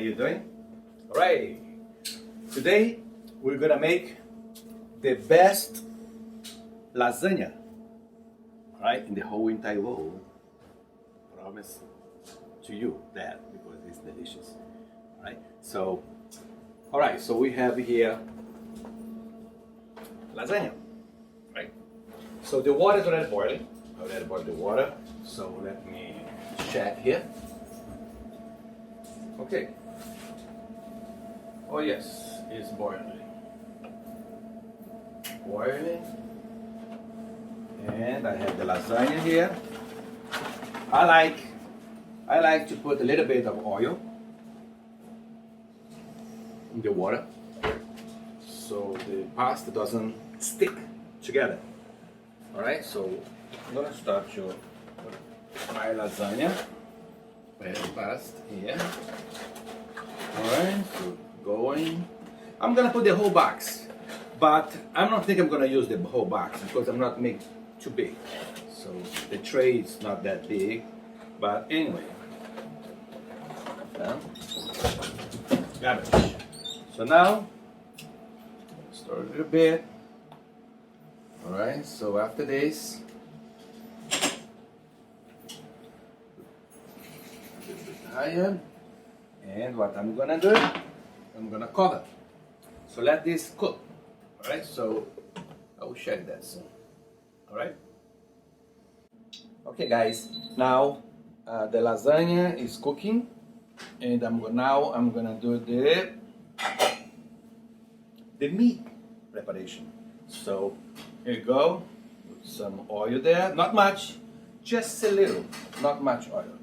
you doing? All right. Today we're gonna make the best lasagna, right, in the whole entire world. Promise to you that because it's delicious, right? So, all right. So we have here lasagna, right? So the water is already boiling. I already boiled the water. So let me check here. Okay. Oh yes, it's boiling. Boiling. And I have the lasagna here. I like to put a little bit of oil in the water so the pasta doesn't stick together. Alright, so I'm gonna start to put my lasagna very fast here. Alright, so going. I'm gonna put the whole box, but I don't think I'm gonna use the whole box because I'm not making too big. So the tray is not that big, but anyway. Garbage. So now, stir a little bit. Alright, so after this, a little bit higher. And what I'm gonna do, I'm gonna cover. So let this cook. Alright, so I will check that soon. Alright? Okay guys, now the lasagna is cooking, and I'm gonna do the meat preparation. So here you go, put some oil there, not much, just a little, not much oil.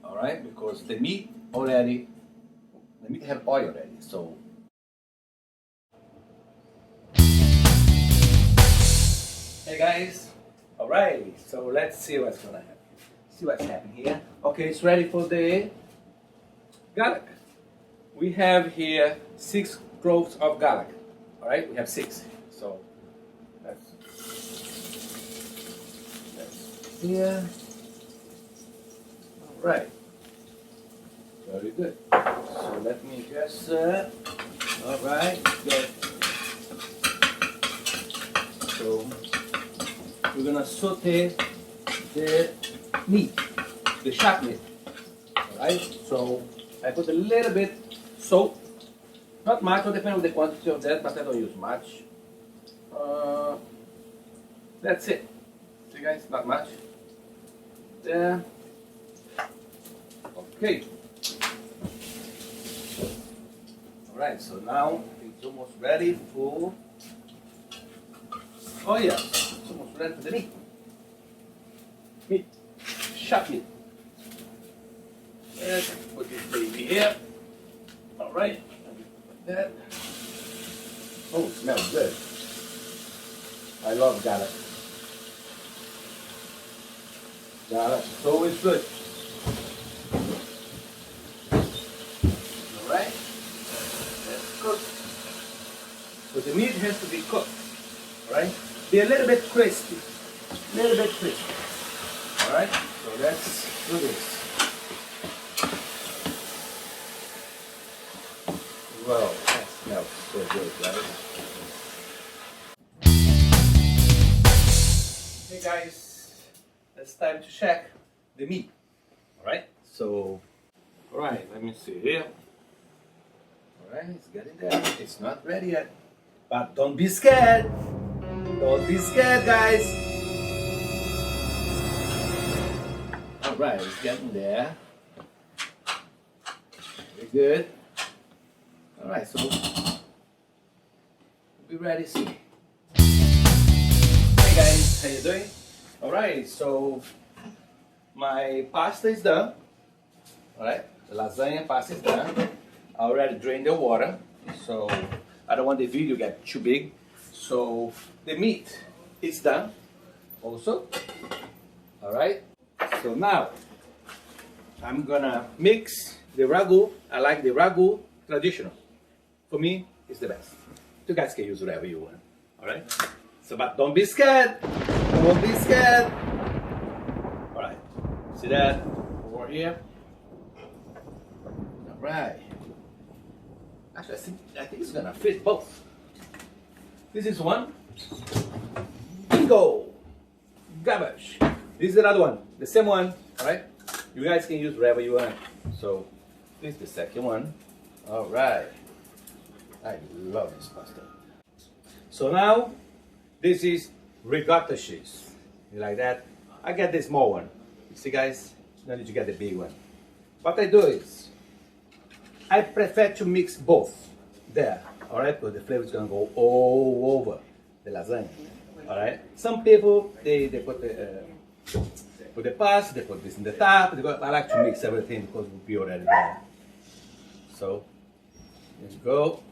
All right, because the meat have oil already. So hey guys, all right. So let's see what's gonna happen. See what's happening here. Okay, it's ready for the garlic. We have here 6 cloves of garlic. All right, we have 6. So that's here. All right, very good. So let me just. All right, good. So we're gonna saute the meat, the chopped meat. Alright, so I put a little bit salt, not much, it depends on the quantity of that, but I don't use much. That's it. See guys, not much. There. Okay. Alright, so now it's almost ready for. Oh yeah, it's almost ready for the meat. Meat. Chopped meat. Let's put this baby here. Alright. Like that. Oh, it smells good. I love garlic. Garlic is always good. Alright. Let's cook. So the meat has to be cooked. Alright? Be a little bit crispy. Little bit crispy. Alright? So let's do this. Wow, that smells so good, right? Hey guys, it's time to check the meat. Alright? So, alright, let me see here. Alright, it's getting there. It's not ready yet. But don't be scared. Don't be scared, guys. Alright, it's getting there. Very good. Alright, so we'll be ready soon. Hey guys, how you doing? Alright, so my pasta is done. Alright, the lasagna pasta is done. I already drained the water, so I don't want the video to get too big. So the meat is done also. Alright, so now I'm gonna mix the ragu. I like the ragu traditional. For me, it's the best. You guys can use whatever you want. Alright? So, but don't be scared. Don't be scared. Alright. See that? Over here. Right. Actually, I think it's gonna fit both. This is one. Bingo! Garbage. This is another one. The same one. Alright? You guys can use whatever you want. So, this is the second one. Alright. I love this pasta. So now, this is ricotta cheese. You like that? I get the small one. You see guys? No need to get the big one. What I do is, I prefer to mix both there. Alright? Because the flavor is going to go all over the lasagna. Alright? Some people, they put the pasta, they put this in the top. I like to mix everything because it will be already there. So, let's go.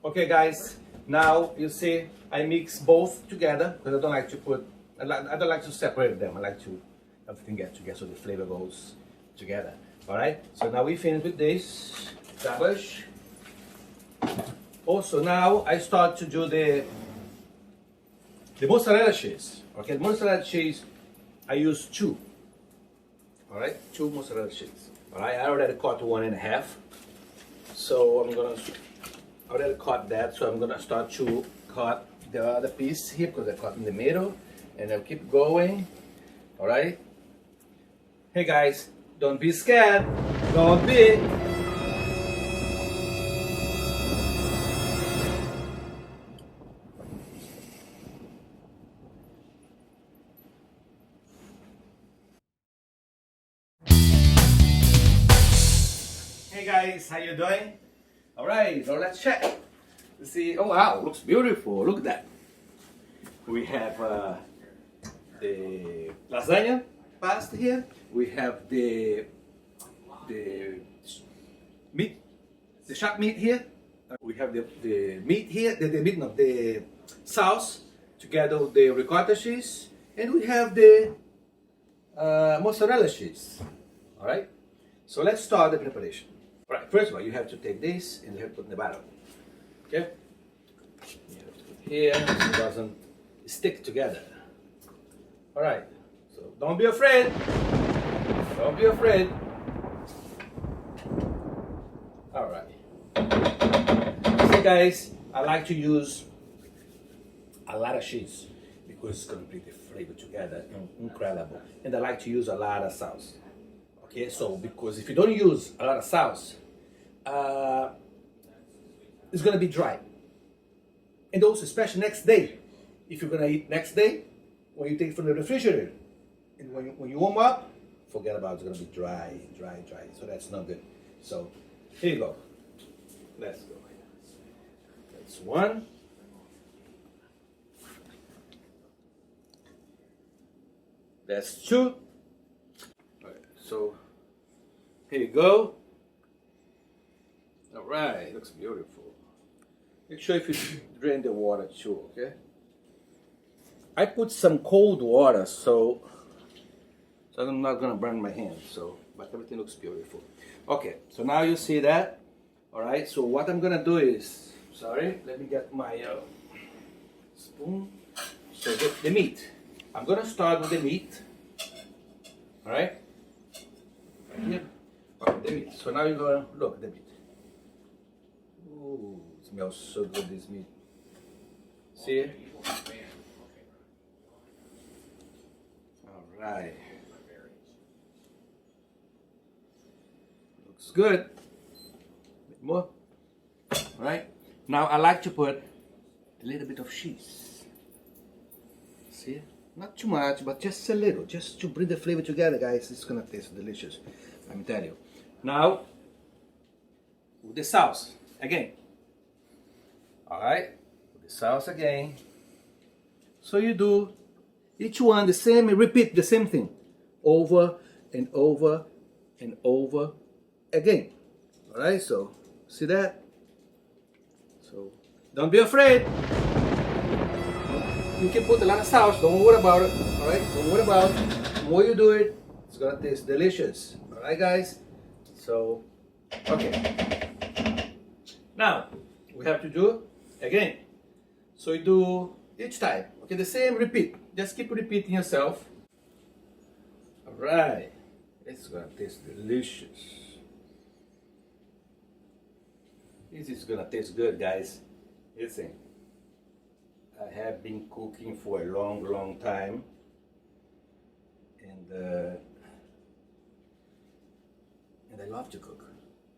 Okay guys, now you see I mix both together because I don't like to I don't like to separate them. I like to everything get together so the flavor goes together. Alright, so now we finish with this garbage. Also now I start to do the mozzarella cheese. Okay, the mozzarella cheese I use 2. Alright, 2 mozzarella cheese. Alright, I already cut 1.5. So I'm gonna I already cut that, so I'm gonna start to cut the other piece here because I cut in the middle, and I'll keep going. All right. Hey guys, don't be scared. Don't be. Hey guys, how you doing? All right, so let's check. Let's see. Oh wow, looks beautiful. Look at that. We have the lasagna pasta here. We have the meat, the chopped meat here. We have the meat here. The sauce together with the ricotta cheese, and we have the mozzarella cheese. All right. So let's start the preparation. Right, first of all, you have to take this and you have to put in the bottom. Okay? You have to put here so it doesn't stick together. Alright, so don't be afraid. Don't be afraid. Alright. See guys, I like to use a lot of cheese because it's going to bring the flavor together. Incredible. And I like to use a lot of sauce. Okay, so because if you don't use a lot of sauce, it's gonna be dry. And also, especially next day, if you're gonna eat next day, when you take it from the refrigerator, and when you warm up, forget about it, it's gonna be dry. So that's not good. So here you go. Let's go. That's one. That's 2. So here you go. All right, looks beautiful. Make sure if you drain the water too, okay? I put some cold water so I'm not gonna burn my hands. So, but everything looks beautiful. Okay, so now you see that. All right. So what I'm gonna do is, sorry, let me get my spoon. So the meat. I'm gonna start with the meat. All right. Here. Okay, the meat. So now you're gonna look at the meat. Ooh, it smells so good, this meat. See it? Alright. Looks good. A bit more. Alright. Now I like to put a little bit of cheese. See? Not too much, but just a little. Just to bring the flavor together, guys. It's gonna taste delicious. I'm telling you. Now, with the sauce again. Alright, with the sauce again. So you do each one the same, and repeat the same thing over and over and over again. Alright, so see that? So don't be afraid. You can put a lot of sauce, don't worry about it. Alright, don't worry about it. The more you do it, it's gonna taste delicious. Alright guys? So, okay. Now, we have to do again. So you do each time. Okay, the same, repeat. Just keep repeating yourself. Alright, it's gonna taste delicious. This is gonna taste good, guys. Listen, I have been cooking for a long time, and I love to cook.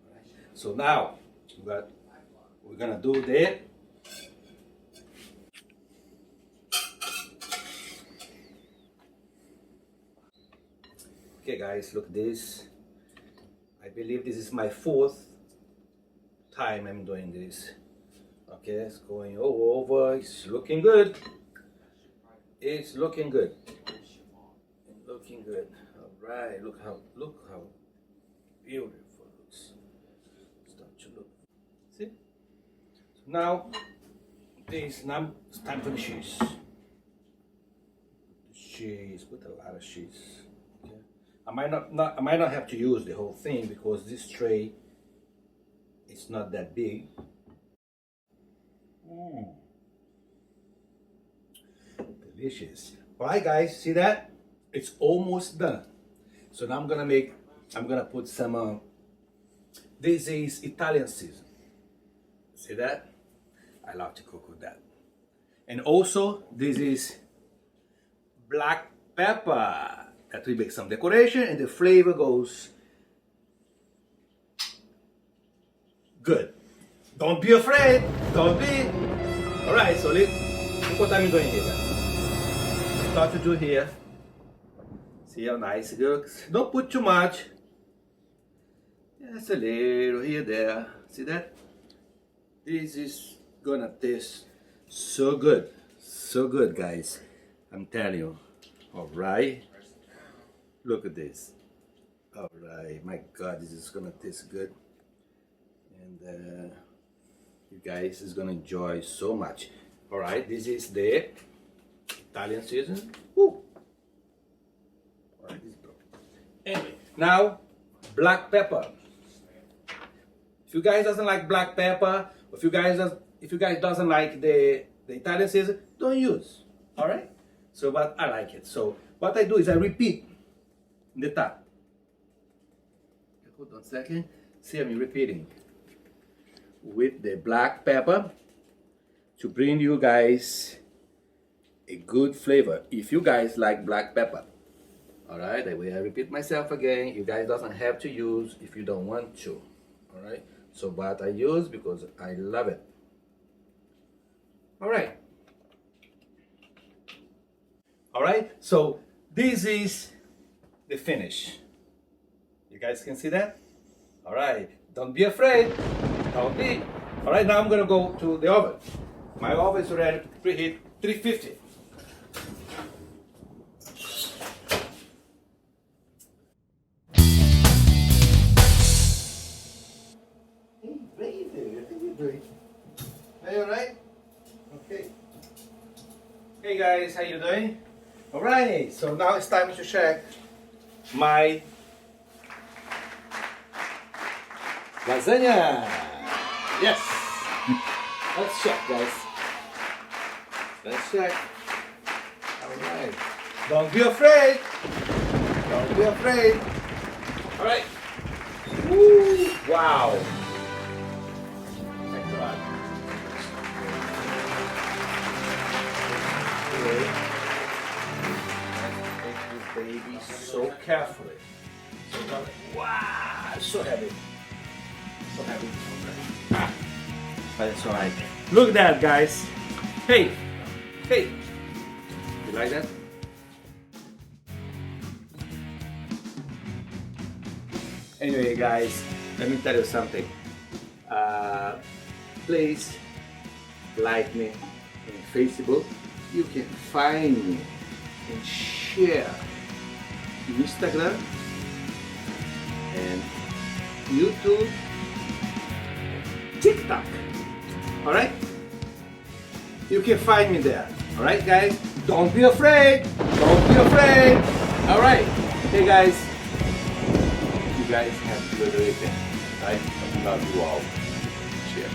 Alright, so now we're gonna do that. Okay guys, look this. I believe this is my 4th time I'm doing this. Okay, it's going all over. It's looking good. It's looking good. It's looking good. Alright, look how beautiful it looks. Start to look. See? So now it's time for the cheese. Cheese, put a lot of cheese. I might not have to use the whole thing because this tray is not that big. Delicious. Alright guys, see that? It's almost done. So now I'm gonna put some this is Italian season. See that? I love to cook with that. And also this is black pepper. That we make some decoration and the flavor goes good. Don't be afraid. Don't be. Alright, so look what I'm doing here, guys. Start to do here. See how nice it looks. Don't put too much. Just a little here, there. See that? This is gonna taste so good. So good, guys. I'm telling you. Alright. Look at this. Alright, my God, this is gonna taste good. And you guys is gonna enjoy so much. Alright, this is the Italian season. Woo! Alright, this is broken. Anyway, now black pepper. If you guys doesn't like black pepper, if you guys doesn't like the Italian season, don't use. Alright? So but I like it. So what I do is I repeat the top. Hold on a second. See, I'm repeating with the black pepper to bring you guys a good flavor. If you guys like black pepper, all right. That way I repeat myself again. You guys doesn't have to use if you don't want to. All right. So, but I use because I love it. All right. All right. So this is the finish. You guys can see that? All right, don't be afraid. Don't be. All right, now I'm gonna go to the oven. My oven is ready to preheat 350. Hey, baby, how you doing? Are you all right? Okay. Hey guys, how you doing? All right, so now it's time to check my lasagna. Yes. Let's check, guys. Let's check. All right. Don't be afraid. Don't be afraid. All right. Woo. Wow. Thank God. Okay. Let's take this baby so carefully. Wow, so heavy. So heavy. Ah, but it's alright. Look at that, guys. Hey, hey. You like that? Anyway, guys, let me tell you something. Please like me on Facebook. You can find me and share Instagram and YouTube, TikTok. All right, you can find me there. All right, guys, don't be afraid. Don't be afraid. All right, hey guys, you guys have a good weekend. Right? I love you all. Cheers.